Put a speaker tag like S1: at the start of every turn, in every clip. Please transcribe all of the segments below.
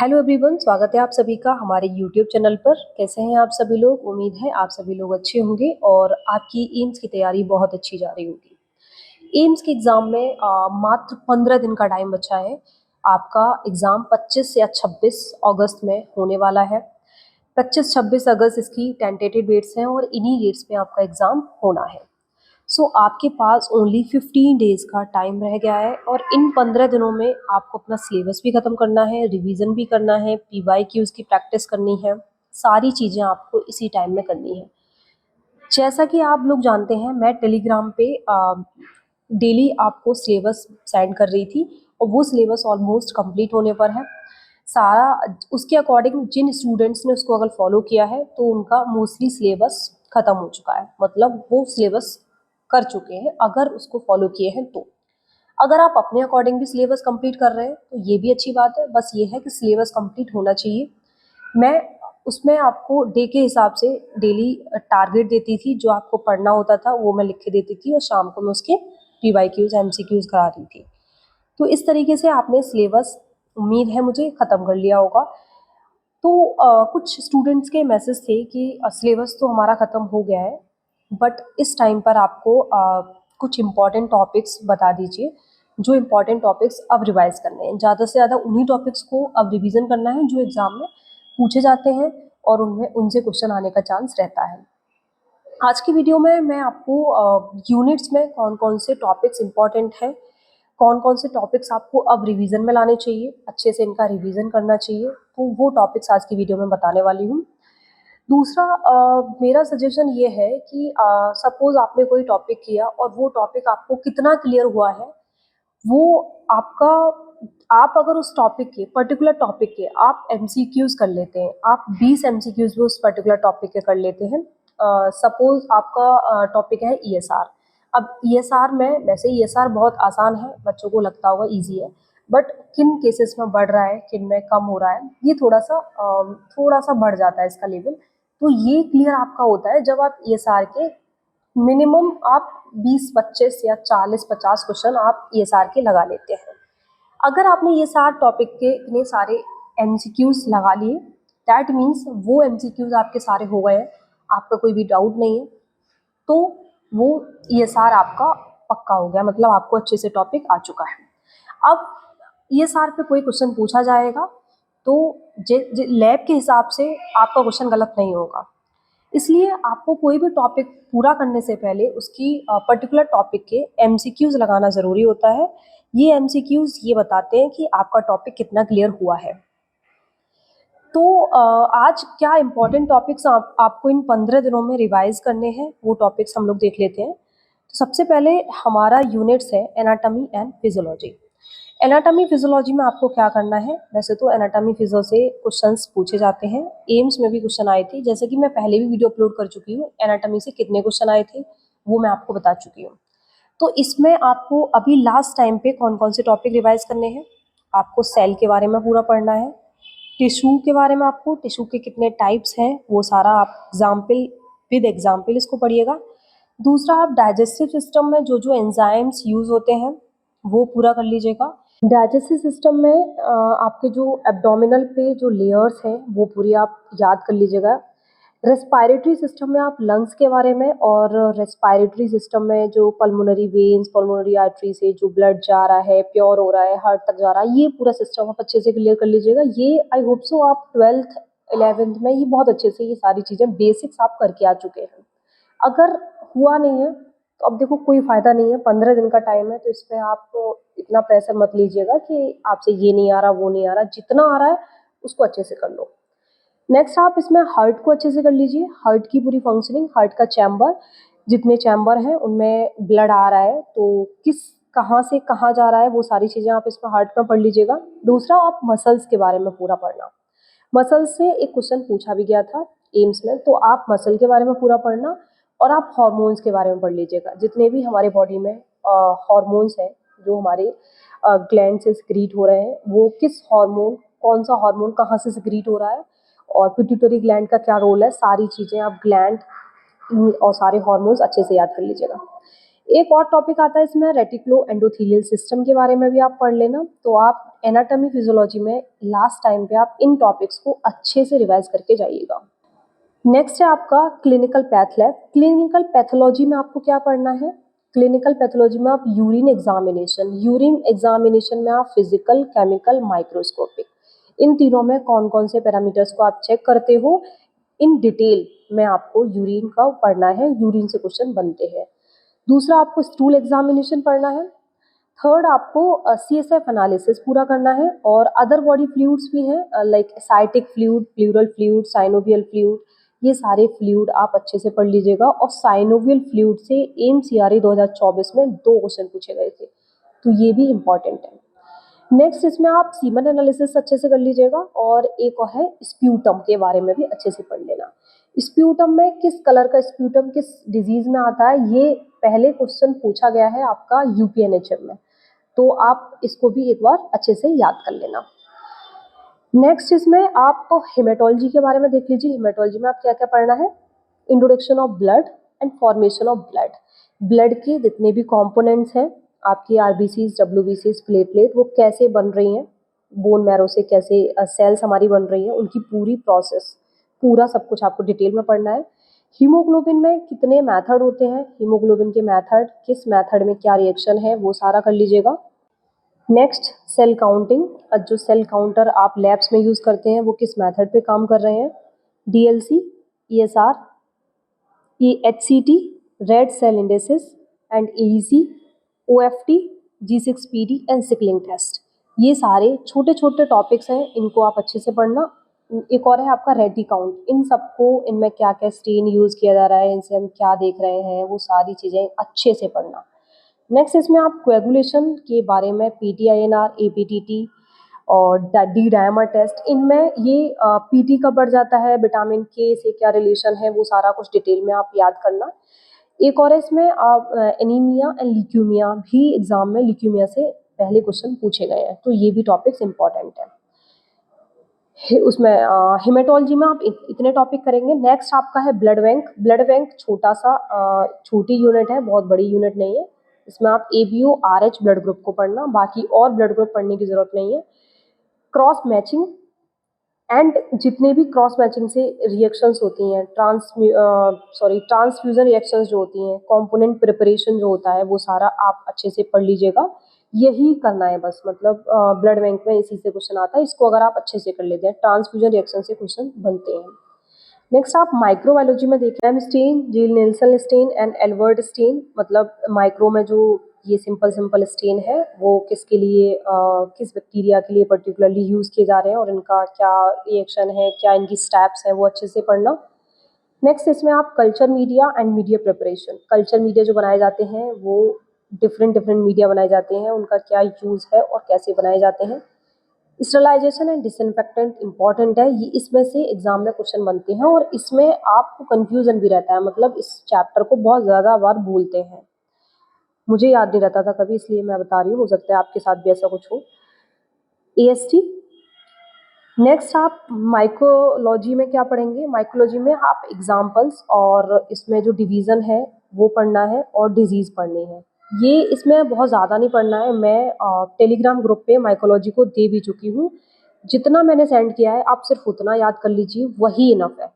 S1: Hello everyone, स्वागत है आप सभी का हमारे यूट्यूब चैनल पर। कैसे हैं आप सभी लोग? उम्मीद है आप सभी लोग अच्छे होंगे और आपकी एम्स की तैयारी बहुत अच्छी जा रही होगी। एम्स के एग्ज़ाम में मात्र 15 दिन का टाइम बचा है। आपका एग्ज़ाम 25 या 26 अगस्त में होने वाला है। 25-26 अगस्त इसकी टेंटेटिव डेट्स हैं और इन्हीं डेट्स पे आपका एग्ज़ाम होना है। सो आपके पास ओनली 15 डेज़ का टाइम रह गया है और इन 15 दिनों में आपको अपना सिलेबस भी ख़त्म करना है, रिवीजन भी करना है, पीवाईक्यूज़ की प्रैक्टिस करनी है। सारी चीज़ें आपको इसी टाइम में करनी है। जैसा कि आप लोग जानते हैं, मैं टेलीग्राम पे डेली आपको सिलेबस सेंड कर रही थी और वो सिलेबस ऑलमोस्ट कंप्लीट होने पर है। सारा उसके अकॉर्डिंग जिन स्टूडेंट्स ने उसको अगर फॉलो किया है तो उनका मोस्टली सिलेबस ख़त्म हो चुका है, मतलब वो सिलेबस कर चुके हैं अगर उसको फॉलो किए हैं तो। अगर आप अपने अकॉर्डिंग भी सिलेबस कंप्लीट कर रहे हैं तो ये भी अच्छी बात है, बस ये है कि सिलेबस कंप्लीट होना चाहिए। मैं उसमें आपको डे के हिसाब से डेली टारगेट देती थी, जो आपको पढ़ना होता था वो मैं लिख के देती थी और शाम को मैं उसके पीवाईक्यूज़ एमसीक्यूज़ करा दी थी। तो इस तरीके से आपने सिलेबस, उम्मीद है मुझे, ख़त्म कर लिया होगा। तो कुछ स्टूडेंट्स के मैसेज थे कि सिलेबस तो हमारा ख़त्म हो गया है, बट इस टाइम पर आपको कुछ इम्पॉर्टेंट टॉपिक्स बता दीजिए, जो इम्पॉर्टेंट टॉपिक्स अब रिवाइज़ करने हैं। ज़्यादा से ज़्यादा उन्हीं टॉपिक्स को अब रिवीजन करना है जो एग्ज़ाम में पूछे जाते हैं और उनमें उनसे क्वेश्चन आने का चांस रहता है। आज की वीडियो में मैं आपको यूनिट्स में कौन-कौन से टॉपिक्स इम्पॉर्टेंट हैं, कौन-कौन से टॉपिक्स आपको अब रिवीजन में लाने चाहिए, अच्छे से इनका रिवीजन करना चाहिए, तो वो टॉपिक्स आज की वीडियो में बताने वाली हूँ। दूसरा मेरा सजेशन ये है कि सपोज़ आपने कोई टॉपिक किया और वो टॉपिक आपको कितना क्लियर हुआ है, वो आपका आप अगर उस टॉपिक के, पर्टिकुलर टॉपिक के आप एमसीक्यूज़ कर लेते हैं, आप 20 एमसीक्यूज़ भी उस पर्टिकुलर टॉपिक के कर लेते हैं। सपोज़ आपका टॉपिक है ईएसआर। अब ईएसआर में, वैसे ईएसआर बहुत आसान है, बच्चों को लगता होगा ईज़ी है, बट किन केसेस में बढ़ रहा है, किन में कम हो रहा है, ये थोड़ा-सा बढ़ जाता है इसका लेवल। तो ये क्लियर आपका होता है जब आप ईएसआर के मिनिमम आप 20-25 या 40-50 क्वेश्चन आप ईएसआर के लगा लेते हैं। अगर आपने ये सारे टॉपिक के इतने सारे एमसीक्यूज़ लगा लिए, दैट मीन्स वो एमसीक्यूज़ आपके सारे हो गए हैं, आपका कोई भी डाउट नहीं है, तो वो ईएसआर आपका पक्का हो गया, मतलब आपको अच्छे से टॉपिक आ चुका है। अब ईएसआर पे कोई क्वेश्चन पूछा जाएगा तो लैब के हिसाब से आपका क्वेश्चन गलत नहीं होगा। इसलिए आपको कोई भी टॉपिक पूरा करने से पहले उसकी पर्टिकुलर टॉपिक के एमसीक्यूज़ लगाना ज़रूरी होता है। ये एमसीक्यूज़ ये बताते हैं कि आपका टॉपिक कितना क्लियर हुआ है। तो आज क्या इम्पोर्टेंट टॉपिक्स आपको इन 15 दिनों में रिवाइज़ करने हैं, वो टॉपिक्स हम लोग देख लेते हैं। तो सबसे पहले हमारा यूनिट्स है anatomy and physiology. Anatomy physiology में आपको क्या करना है? वैसे तो एनाटॉमी फिजियो से क्वेश्चंस पूछे जाते हैं, एम्स में भी क्वेश्चन आए थे, जैसे कि मैं पहले भी वीडियो अपलोड कर चुकी हूँ, एनाटॉमी से कितने क्वेश्चन आए थे वो मैं आपको बता चुकी हूँ। तो इसमें आपको अभी लास्ट टाइम पे कौन-कौन से टॉपिक रिवाइज़ करने हैं? आपको सेल के बारे में पूरा पढ़ना है, टिश्यू के बारे में, आपको टिश्यू के कितने टाइप्स हैं वो सारा आप विद एग्जाम्पल इसको पढ़िएगा। दूसरा, आप डाइजेस्टिव सिस्टम में जो जो एंजाइम्स यूज़ होते हैं वो पूरा कर लीजिएगा। डाइजेस्टिव सिस्टम में आपके जो एब्डोमिनल पे जो लेयर्स हैं वो पूरी आप याद कर लीजिएगा। रेस्पिरेटरी सिस्टम में आप लंग्स के बारे में, और रेस्पिरेटरी सिस्टम में जो पल्मोनरी वेन्स, पल्मोनरी आर्टरी से जो ब्लड जा रहा है, प्योर हो रहा है, हार्ट तक जा रहा है, ये पूरा सिस्टम आप अच्छे से क्लियर कर लीजिएगा। ये आई होप सो आप 12th 11th में ये बहुत अच्छे से ये सारी चीज़ें बेसिक्स आप करके आ चुके हैं। अगर हुआ नहीं है तो अब देखो कोई फ़ायदा नहीं है, 15 दिन का टाइम है, तो इस पे आप इतना प्रेशर मत लीजिएगा कि आपसे ये नहीं आ रहा, वो नहीं आ रहा, जितना आ रहा है उसको अच्छे से कर लो। नेक्स्ट, आप इसमें हार्ट को अच्छे से कर लीजिए, हार्ट की पूरी फंक्शनिंग, हार्ट का चैम्बर, जितने चैम्बर हैं उनमें ब्लड आ रहा है तो किस कहाँ से कहाँ जा रहा है, वो सारी चीज़ें आप इसमें हार्ट में पढ़ लीजिएगा। दूसरा, आप मसल्स के बारे में पूरा पढ़ना। मसल्स से एक क्वेश्चन पूछा भी गया था एम्स में, तो आप मसल के बारे में पूरा पढ़ना और आप हार्मोन्स के बारे में पढ़ लीजिएगा। जितने भी हमारे बॉडी में हार्मोन्स हैं, जो हमारे ग्लैंड से सिक्रीट हो रहे हैं, वो किस हार्मोन, कौन सा हार्मोन कहाँ से सिक्रीट हो रहा है, और पिट्यूटरी ग्लैंड का क्या रोल है, सारी चीज़ें आप ग्लैंड और सारे हार्मोन्स अच्छे से याद कर लीजिएगा। एक और टॉपिक आता है इसमें, रेटिकुलो एंडोथेलियल सिस्टम के बारे में भी आप पढ़ लेना। तो आप एनाटॉमी फिजियोलॉजी में लास्ट टाइम पे आप इन टॉपिक्स को अच्छे से रिवाइज करके जाइएगा। नेक्स्ट है आपका clinical path lab. Clinical pathology में आपको क्या पढ़ना है? क्लिनिकल पैथोलॉजी में आप यूरिन एग्जामिनेशन में आप फिजिकल, केमिकल, माइक्रोस्कोपिक, इन तीनों में कौन कौन से पैरामीटर्स को आप चेक करते हो, इन डिटेल में आपको यूरिन का पढ़ना है, यूरिन से क्वेश्चन बनते हैं। दूसरा आपको स्टूल एग्जामिनेशन पढ़ना है। थर्ड आपको CSF एनालिसिस पूरा करना है, और अदर बॉडी फ्लूइड्स भी हैं like sciatic fluid, pleural fluid, synovial fluid, ये सारे फ्लूइड आप अच्छे से पढ़ लीजिएगा। और साइनोवियल फ्लूइड से एम्स CRE 2024 में 2 क्वेश्चन पूछे गए थे, तो ये भी इम्पॉर्टेंट है। नेक्स्ट इसमें आप सीमन एनालिसिस अच्छे से कर लीजिएगा, और एक और है स्प्यूटम के बारे में भी अच्छे से पढ़ लेना। स्प्यूटम में किस कलर का स्प्यूटम किस डिजीज में आता है, ये पहले क्वेश्चन पूछा गया है आपका UPNHM में, तो आप इसको भी एक बार अच्छे से याद कर लेना। नेक्स्ट इसमें आप हेमेटोलॉजी के बारे में देख लीजिए। हेमेटोलॉजी में आप क्या क्या पढ़ना है? Introduction of blood and formation of blood. Blood के जितने भी कंपोनेंट्स हैं, आपकी RBCs, WBCs, प्लेटलेट, वो कैसे बन रही हैं, बोन मैरो से कैसे सेल्स हमारी बन रही हैं, उनकी पूरी प्रोसेस, पूरा सब कुछ आपको डिटेल में पढ़ना है। हीमोग्लोबिन में कितने मेथड होते हैं, हीमोग्लोबिन के मेथड, किस मेथड में क्या रिएक्शन है, वो सारा कर लीजिएगा। नेक्स्ट सेल काउंटिंग, जो सेल काउंटर आप लैब्स में यूज़ करते हैं वो किस मेथड पे काम कर रहे हैं। DLC, ESR, HCT, red cell indices and AEC, OFT, G6PD and sickling test, ये सारे छोटे छोटे टॉपिक्स हैं, इनको आप अच्छे से पढ़ना। एक और है आपका रेडी काउंट, इन सबको, इनमें क्या क्या स्टेन यूज़ किया जा रहा है, इनसे हम क्या देख रहे हैं, वो सारी चीज़ें अच्छे से पढ़ना। नेक्स्ट इसमें आप कोएगुलेशन के बारे में PTINR, APTT और डी डायमर टेस्ट, इनमें ये PT कब बढ़ जाता है, विटामिन K से क्या रिलेशन है, वो सारा कुछ डिटेल में आप याद करना। एक और इसमें आप एनीमिया एंड ल्यूकेमिया भी एग्जाम में ल्यूकेमिया से पहले क्वेश्चन पूछे गए हैं, तो ये भी टॉपिक्स इंपॉर्टेंट है। उसमें हेमेटोलॉजी में आप इतने टॉपिक करेंगे। नेक्स्ट आपका है ब्लड बैंक। ब्लड बैंक छोटा सा छोटी यूनिट है, बहुत बड़ी यूनिट नहीं है। इसमें आप ABO RH ब्लड ग्रुप को पढ़ना, बाकी और ब्लड ग्रुप पढ़ने की जरूरत नहीं है। क्रॉस मैचिंग एंड जितने भी क्रॉस मैचिंग से रिएक्शंस होती हैं, ट्रांसफ्यूजन रिएक्शंस जो होती हैं, कंपोनेंट प्रिपरेशन जो होता है, वो सारा आप अच्छे से पढ़ लीजिएगा। यही करना है बस, मतलब ब्लड बैंक में इसी से क्वेश्चन आता है, इसको अगर आप अच्छे से कर लेते हैं, ट्रांसफ्यूजन रिएक्शन से क्वेश्चन बनते हैं। नेक्स्ट आप माइक्रोबायोलॉजी में देखें, M stain, Ziehl Neelsen stain and Albert stain, मतलब माइक्रो में जो ये सिंपल स्टेन है, वो किसके लिए किस बैक्टीरिया के लिए पर्टिकुलरली यूज़ किए जा रहे हैं, और इनका क्या रिएक्शन है, क्या इनकी स्टेप्स हैं, वो अच्छे से पढ़ना। नेक्स्ट इसमें आप culture media and media preparation, culture media जो बनाए जाते हैं वो डिफरेंट मीडिया बनाए जाते हैं, उनका क्या यूज़ है और कैसे बनाए जाते हैं। स्टरलाइजेशन एंड डिसइंफेक्टेंट इंपॉर्टेंट है, ये इसमें से एग्जाम में क्वेश्चन बनते हैं, और इसमें आपको कंफ्यूजन भी रहता है, मतलब इस चैप्टर को बहुत ज़्यादा बार भूलते हैं, मुझे याद नहीं रहता था कभी, इसलिए मैं बता रही हूँ, हो सकता है आपके साथ भी ऐसा कुछ हो। AST। नेक्स्ट आप माइकोलॉजी में क्या पढ़ेंगे? माइकोलॉजी में आप एग्जाम्पल्स और इसमें जो डिवीज़न है वो पढ़ना है, और डिजीज़ पढ़नी है। ये इसमें बहुत ज़्यादा नहीं पढ़ना है, मैं टेलीग्राम ग्रुप पे माइकोलॉजी को दे भी चुकी हूँ, जितना मैंने सेंड किया है आप सिर्फ उतना याद कर लीजिए, वही इनफ है।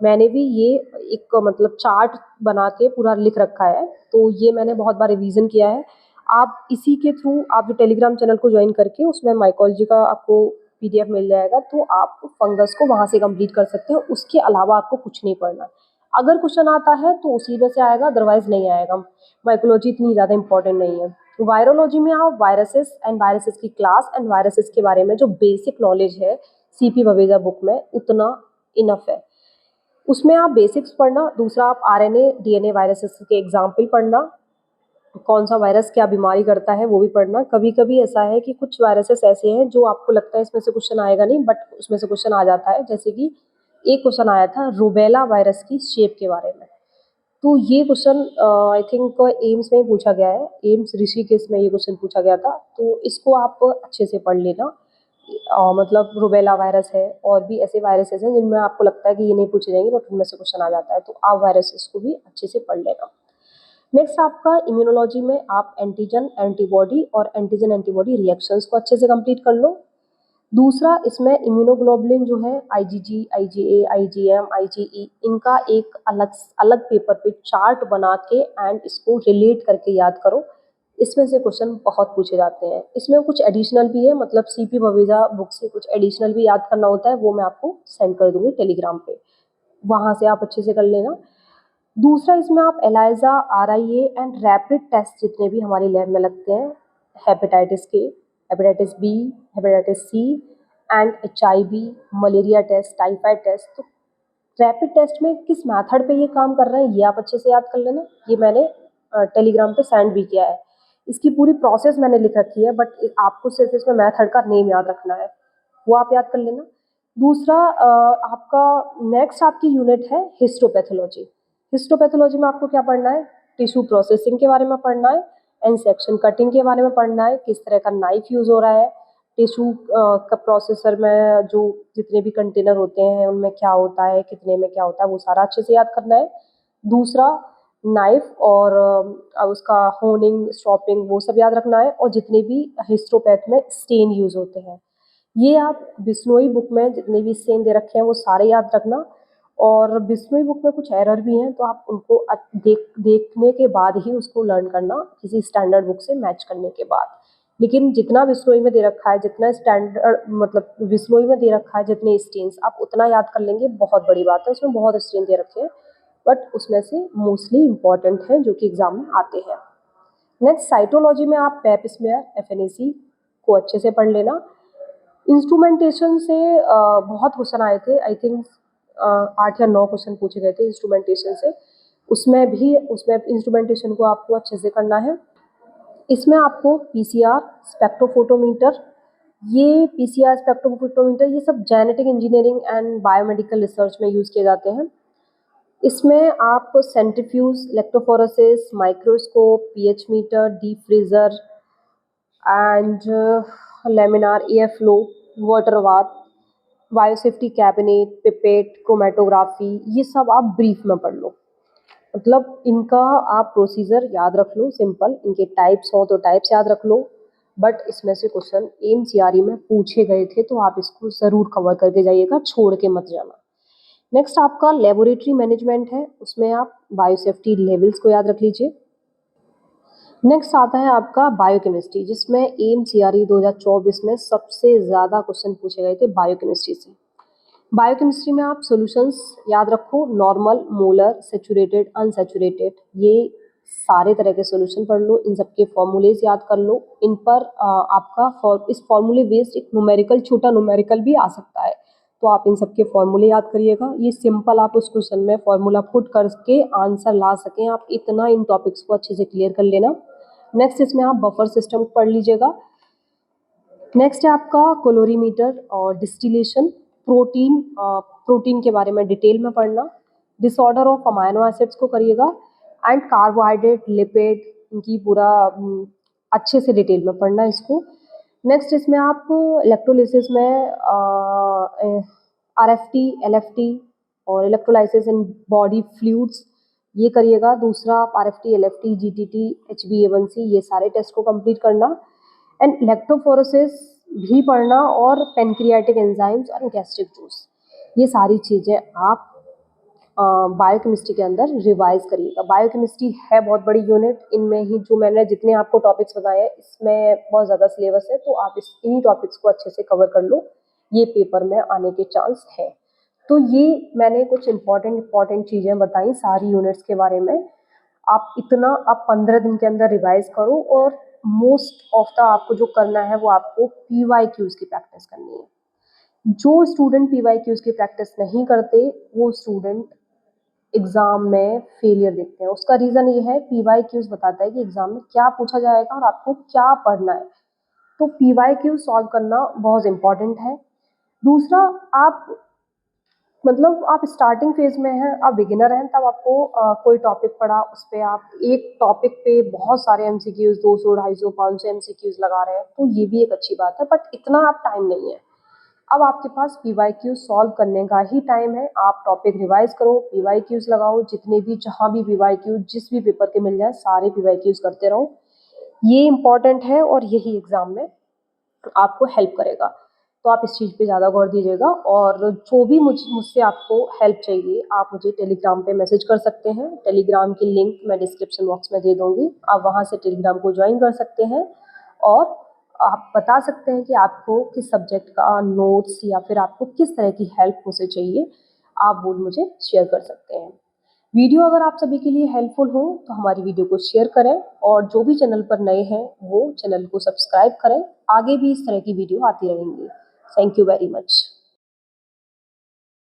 S1: मैंने भी ये एक मतलब चार्ट बना के पूरा लिख रखा है, तो ये मैंने बहुत बार रिवीजन किया है। आप इसी के थ्रू, आप जो टेलीग्राम चैनल को ज्वाइन करके उसमें माइकोलॉजी का आपको PDF मिल जाएगा, तो आप फंगस को वहाँ से कंप्लीट कर सकते हो, उसके अलावा आपको कुछ नहीं पढ़ना। अगर क्वेश्चन आता है तो उसी में से आएगा, अदरवाइज नहीं आएगा। माइकोलॉजी इतनी ज़्यादा इंपॉर्टेंट नहीं है। वायरोलॉजी में आप वायरसेस एंड वायरसेस की क्लास एंड वायरसेस के बारे में जो बेसिक नॉलेज है CP बवेजा बुक में, उतना इनफ है, उसमें आप बेसिक्स पढ़ना। दूसरा आप RNA DNA वायरसेस के एग्जाम्पल पढ़ना, कौन सा वायरस क्या बीमारी करता है वो भी पढ़ना। कभी कभी ऐसा है कि कुछ वायरसेस ऐसे हैं जो आपको लगता है इसमें से क्वेश्चन आएगा नहीं, बट उसमें से क्वेश्चन आ जाता है। जैसे कि एक क्वेश्चन आया था रूबेला वायरस की शेप के बारे में, तो ये क्वेश्चन आई थिंक एम्स में ही पूछा गया है, एम्स ऋषिकेश में ये क्वेश्चन पूछा गया था, तो इसको आप अच्छे से पढ़ लेना। मतलब रूबेला वायरस है, और भी ऐसे वायरसेस हैं जिनमें आपको लगता है कि ये नहीं पूछे जाएंगे, बट उनमें से क्वेश्चन आ जाता है, तो आप वायरसेस को भी अच्छे से पढ़ लेना। नेक्स्ट आपका इम्यूनोलॉजी में आप एंटीजन एंटीबॉडी और एंटीजन एंटीबॉडी रिएक्शंस को अच्छे से कंप्लीट कर लो। दूसरा इसमें इम्यूनोग्लोबुलिन जो है आईजीजी, आईजीए, आईजीएम, आईजीई, इनका एक अलग अलग पेपर पे चार्ट बना के एंड इसको रिलेट करके याद करो। इसमें से क्वेश्चन बहुत पूछे जाते हैं। इसमें कुछ एडिशनल भी है, मतलब सीपी बवेजा बुक से कुछ एडिशनल भी याद करना होता है, वो मैं आपको सेंड कर दूंगी टेलीग्राम पे, वहां से आप अच्छे से कर लेना। दूसरा इसमें आप ELISA, RIA and rapid test जितने भी हमारे लैब में लगते हैं, हेपेटाइटिस के, hepatitis B, hepatitis C and HIV, malaria test, typhoid test, तो रैपिड टेस्ट में किस मेथड पे ये काम कर रहे हैं ये आप अच्छे से याद कर लेना। ये मैंने टेलीग्राम पे सेंड भी किया है। इसकी पूरी प्रोसेस मैंने लिख रखी है, बट आपको सिर्फ इसमें मेथड का नेम याद रखना है, वो आप याद कर लेना। दूसरा आपका नेक्स्ट आपकी यूनिट है हिस्टोपैथोलॉजी। हिस्टोपैथोलॉजी में आपको क्या पढ़ना है? टिश्यू प्रोसेसिंग के बारे में पढ़ना है एंड सेक्शन कटिंग के बारे में पढ़ना है, किस तरह का नाइफ यूज हो रहा है, टिश्यू का प्रोसेसर में जो जितने भी कंटेनर होते हैं उनमें क्या होता है, कितने में क्या होता है, वो सारा अच्छे से याद करना है। दूसरा नाइफ और उसका होनिंग, स्टॉपिंग, वो सब याद रखना है, और जितने भी हिस्टोपैथ में स्टेन यूज होते हैं ये आप बिश्नोई बुक में जितने भी स्टेन दे रखे हैं वो सारे याद रखना। और बिश्नोई बुक में कुछ एरर भी हैं, तो आप उनको देखने के बाद ही उसको लर्न करना, किसी स्टैंडर्ड बुक से मैच करने के बाद। लेकिन जितना बिश्नोई में दे रखा है, जितना स्टैंडर्ड मतलब बिश्नोई में दे रखा है, जितने स्टेन्स आप उतना याद कर लेंगे बहुत बड़ी बात है। उसमें बहुत स्टेन दे रखे हैं, बट उसमें से मोस्टली इंपॉर्टेंट हैं जो कि एग्जाम में आते हैं। नेक्स्ट साइटोलॉजी में आप पेप स्मेयर, एफएनएसी को अच्छे से पढ़ लेना। इंस्ट्रूमेंटेशन से बहुत क्वेश्चन आए थे, आई थिंक 8 या 9 क्वेश्चन पूछे गए थे इंस्ट्रूमेंटेशन से। उसमें इंस्ट्रूमेंटेशन को आपको अच्छे से करना है। इसमें आपको पीसीआर, स्पेक्ट्रोफोटोमीटर, ये पीसीआर, स्पेक्ट्रोफोटोमीटर, ये सब genetic engineering and biomedical research में यूज़ किए जाते हैं। इसमें आप centrifuge, electrophoresis, microscope, pH meter, deep freezer and laminar air flow, water bath, biosafety cabinet, pipette, chromatography, ये सब आप ब्रीफ में पढ़ लो। मतलब इनका आप प्रोसीजर याद रख लो, सिंपल। इनके टाइप्स हो तो टाइप्स याद रख लो, बट इसमें से क्वेश्चन एमसीआरई में पूछे गए थे, तो आप इसको ज़रूर कवर करके जाइएगा, छोड़ के मत जाना। नेक्स्ट आपका लेबोरेटरी मैनेजमेंट है, उसमें आप बायोसेफ्टी लेवल्स को याद रख लीजिए। नेक्स्ट आता है आपका बायोकेमिस्ट्री, जिसमें एमसीआरई 2024 में सबसे ज़्यादा क्वेश्चन पूछे गए थे बायोकेमिस्ट्री से। बायोकेमिस्ट्री में आप सॉल्यूशंस याद रखो, नॉर्मल, मोलर, सैचुरेटेड, अनसैचुरेटेड, ये सारे तरह के सॉल्यूशन पढ़ लो। इन सबके फॉर्मूलेज याद कर लो। इन पर आपका इस फॉर्मूले बेस्ड एक न्यूमेरिकल, छोटा न्यूमेरिकल भी आ सकता है, तो आप इन सबके फॉर्मूले याद करिएगा। ये सिंपल, आप उस क्वेश्चन में फॉर्मूला पुट करके आंसर ला सकें, आप इतना इन टॉपिक्स को अच्छे से क्लियर कर लेना। नेक्स्ट इसमें आप बफर सिस्टम पढ़ लीजिएगा। नेक्स्ट है आपका कैलोरीमीटर और डिस्टिलेशन, प्रोटीन के बारे में डिटेल में पढ़ना। डिसऑर्डर ऑफ अमाइनो एसिड्स को करिएगा एंड कार्बोहाइड्रेट, लिपिड, इनकी पूरा अच्छे से डिटेल में पढ़ना इसको। नेक्स्ट इसमें आप इलेक्ट्रोलिसिस में आरएफटी, एलएफटी और इलेक्ट्रोलाइसिस इन बॉडी फ्लूइड्स, ये करिएगा। दूसरा आप आरएफटी, एलएफटी, जीटीटी, एचबीए1सी, ये सारे टेस्ट को कंप्लीट करना एंड इलेक्ट्रोफोरेसिस भी पढ़ना, और पेनक्रियाटिक एंजाइम्स और गैस्ट्रिक जूस, ये सारी चीज़ें आप बायोकेमिस्ट्री के अंदर रिवाइज करिएगा। बायोकेमिस्ट्री है बहुत बड़ी यूनिट, इनमें ही जो मैंने जितने आपको टॉपिक्स बताए हैं इसमें बहुत ज़्यादा सिलेबस है, तो आप इन्हीं टॉपिक्स को अच्छे से कवर कर लो, ये पेपर में आने के चांस है। तो ये मैंने कुछ इंपॉर्टेंट चीज़ें बताई सारी यूनिट्स के बारे में। आप 15 दिन के अंदर रिवाइज करो, और मोस्ट ऑफ द आपको जो करना है वो आपको पीवाईक्यूज की प्रैक्टिस करनी है। जो स्टूडेंट पीवाईक्यूज की प्रैक्टिस नहीं करते वो स्टूडेंट एग्जाम में फेलियर देखते हैं। उसका रीज़न ये है, पीवाईक्यूज बताता है कि एग्जाम में क्या पूछा जाएगा और आपको क्या पढ़ना है, तो पीवाईक्यूज सॉल्व करना बहुत इंपॉर्टेंट है। दूसरा, आप स्टार्टिंग फेज में हैं, आप बिगिनर हैं, तब आपको कोई टॉपिक पढ़ा, उस पर आप एक टॉपिक पे बहुत सारे एमसीक्यूज, 200, 250, 500 एमसीक्यूज लगा रहे हैं, तो ये भी एक अच्छी बात है, बट इतना आप टाइम नहीं है। अब आपके पास पीवाईक्यू सॉल्व करने का ही टाइम है। आप टॉपिक रिवाइज करो, पीवाईक्यूज लगाओ, जितने भी जहां भी पीवाईक्यू जिस भी पेपर के मिल जाए सारे पीवाईक्यूज करते रहो। ये इंपॉर्टेंट है और यही एग्जाम में आपको हेल्प करेगा। तो आप इस चीज़ पे ज़्यादा गौर दीजिएगा। और जो भी मुझसे आपको हेल्प चाहिए आप मुझे टेलीग्राम पे मैसेज कर सकते हैं। टेलीग्राम की लिंक मैं डिस्क्रिप्शन बॉक्स में दे दूंगी, आप वहाँ से टेलीग्राम को ज्वाइन कर सकते हैं और आप बता सकते हैं कि आपको किस सब्जेक्ट का नोट्स या फिर आपको किस तरह की हेल्प मुझसे चाहिए, आप वो मुझे शेयर कर सकते हैं। वीडियो अगर आप सभी के लिए हेल्पफुल हो तो हमारी वीडियो को शेयर करें और जो भी चैनल पर नए हैं वो चैनल को सब्सक्राइब करें। आगे भी इस तरह की वीडियो आती रहेंगी। Thank you very much.